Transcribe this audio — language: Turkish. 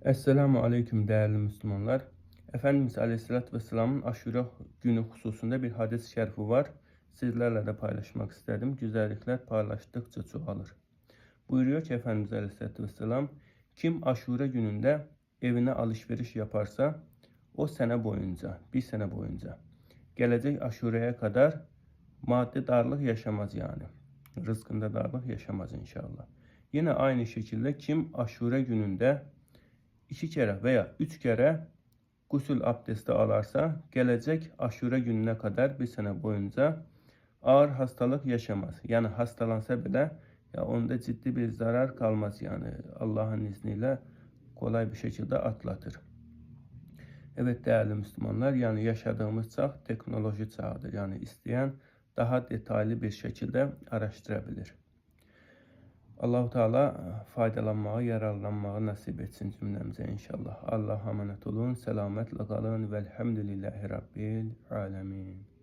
Esselamu Aleyküm değerli Müslümanlar. Efendimiz Aleyhisselatü Vesselam'ın Aşura günü hususunda bir hadis-i şerifi var. Sizlerle de paylaşmak istedim. Güzellikler paylaştıkça çoğalır. Buyuruyor ki Efendimiz Aleyhisselatü Vesselam, kim Aşura gününde evine alışveriş yaparsa o sene boyunca, bir sene boyunca gelecek Aşura'ya kadar maddi darlık yaşamaz yani. Rızkında darlık yaşamaz inşallah. Yine aynı şekilde kim Aşura gününde 2 kere veya 3 kere gusül abdesti alarsa gelecek Aşure gününe kadar bir sene boyunca ağır hastalık yaşamaz. Yani hastalansa bile ya onda ciddi bir zarar kalmaz yani Allah'ın izniyle kolay bir şekilde atlatır. Evet değerli Müslümanlar, yani yaşadığımız çağ teknoloji çağıdır. Yani isteyen daha detaylı bir şekilde araştırabilir. Allahu Teala faydalanmağı, yararlanmağı nasip etsin cümlemize inşallah. Allah'a emanet olun, selametle kalın. Velhamdülillahi Rabbil alemin.